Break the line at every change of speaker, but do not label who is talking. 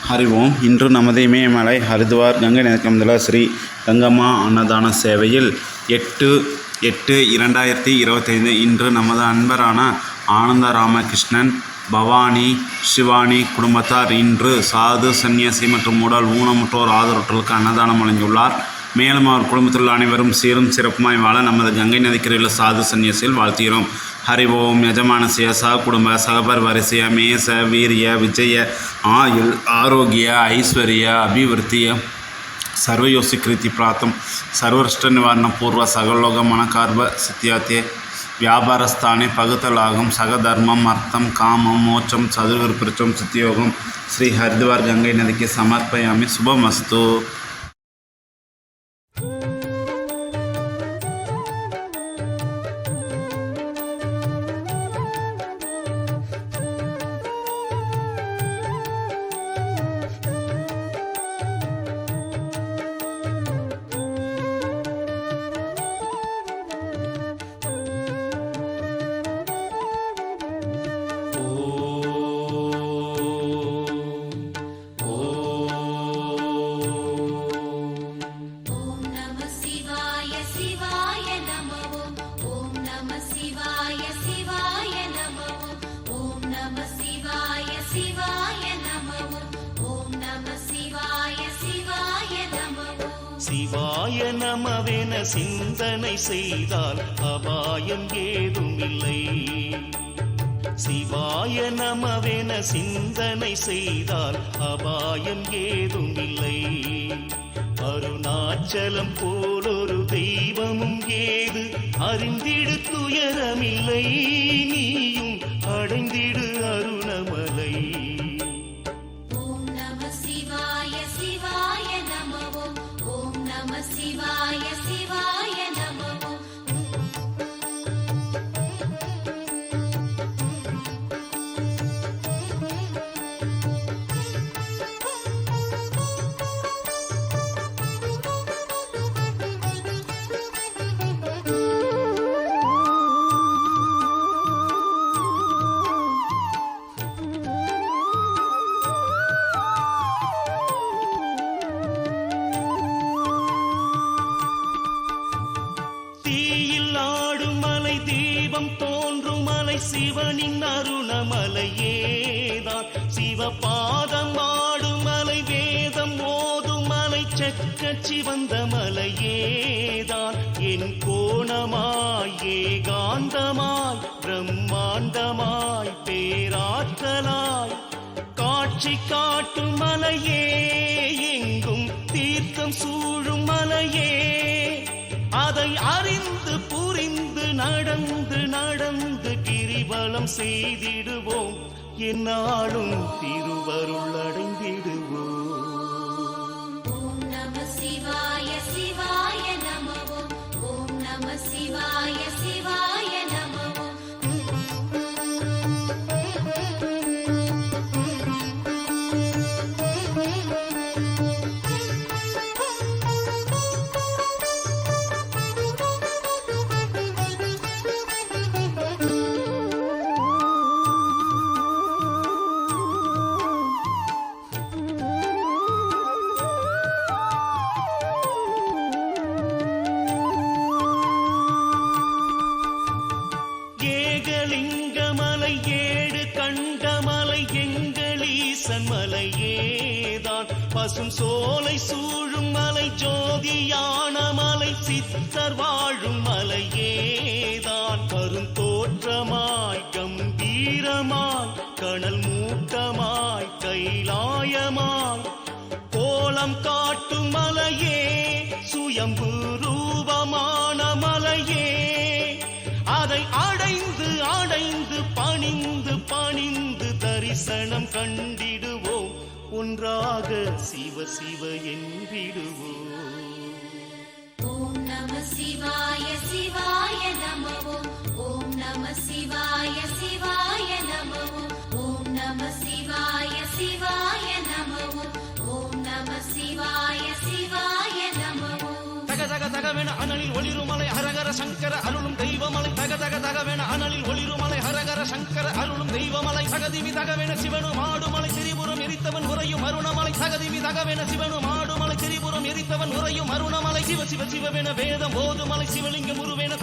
ஹரி ஓம். இன்று நமது இமயமலை ஹரித்வார் கங்கை நதிக்கமுள்ள ஸ்ரீ கங்கம்மா அன்னதான சேவையில் 8/8/2025 இன்று நமது அன்பரான ஆனந்த ராமகிருஷ்ணன், பவானி, சிவானி குடும்பத்தார் இன்று சாது, சன்னியாசி மற்றும் உடல் ஊனமுற்றோர் ஆதரவற்றோருக்கு அன்னதானம் வழங்கியுள்ளார். மேலும் அவர் குடும்பத்தில் உள்ள அனைவரும் சீரும் சிறப்புமாய் வாழ நமது கங்கை நதிக்கரையில் சாது சன்னியாசியில் வாழ்த்துகிறோம். ஹரி ஓம். யஜமானசிய சகுடும்ப சகபர் வரிசைய மேச வீரிய விஜய ஆயுள் ஆரோக்கிய ஐஸ்வர்ய அபிவிருத்திய சர்வயோசி கிருதி பிராத்தம் சர்வஷ்ட நிவாரண பூர்வ சகலோக மனகார்ப சித்தியாத்தே வியாபாரஸ்தானே பகுத்தலாகும் சகதர்மம் அர்த்தம் காமம் மோட்சம் சதுர்விருப்பம் சித்தியோகம் ஸ்ரீ ஹரித்வார் கங்கை நதிக்கு சமர்ப்பயாமி. சுபமஸ்து.
சிவாய நமவென சிந்தனை செய்தால் அபாயம் ஏதுமில்லை. சிவாய நமவென சிந்தனை செய்தால் அபாயம் ஏதுமில்லை. அருணாச்சலம் போலொரு தெய்வமும் ஏது அறிந்திடு துயரமில்லை. நீயும் அடைந்திடு அருணமலை.
சிவாய சிவாய நமோ.
தோன்றும் மலை சிவனின் அருணமலையேதான். சிவபாதம் ஆடும் மலை, வேதம் ஓதும் மலை, செக்க சிவந்த மலையேதான். என் கோணமாய் ஏகாந்தமாய் பிரம்மாண்டமாய் பேராற்றலாய் காட்சி காட்டும் மலையே, எங்கும் தீர்த்தம் சூழும் மலையே. அதை அறிந்து புரிந்து நடந்து நடந்து கிரிவலம் செய்திடுவோம். என்னாலும் திருவருள் அடைந்திடுவோம்.
ஓம் நம சிவாய சிவாய நமோ. ஓம் நம சிவாய சிவாய நமோ.
ஏகலிங்கமலை, ஏழு கண்டமலை, எங்களீசன் மலையேதான். பசும் சோலை சூழும் மலை, ஜோதியான மலை, சித்தர் வாழும் மலையேதான். கருந்தோற்றமாய் கம்பீரமாய் கனல் மூட்டமாய் கைலாயமாய் கோலம் காட்டும் மலையே, சுயம்பு ரூபமான மலையே. அதை அடைந்து அடைந்து பணிந்து பணிந்து தரிசனம் கண்டிடுவோம். ஒன்றாக சிவ சிவ என்றிடுவோம்.
ஓம் நம சிவாய சிவாய நமோ. ஓம் நம சிவாய சிவாய நமோ. ஓம் நம சிவாய சிவாய நமோ. ஓம் நம சிவாய சிவாய நமோ.
தக தக தகவென அனலில் ஒளிருமலை ஹரஹர சங்கர அருளும் தெய்வமலை. தக தக தகவென அனலில் ஒளிருமலை ஹரஹர சங்கர அருளும் தெய்வமலை. தகதிவி தகவென சிவனு மாடுமலை, திரிபுரம் எரித்தவன் உரையும் உறையும் அருணமலை தகதிமி தகவென சிவனும் ஆடுமலை திரிபுரம் எரித்தவன் உறையும் அருணமலை சிவ சிவ சிவவென வேதம் போதுமலை சிவலிங்கம் உருவென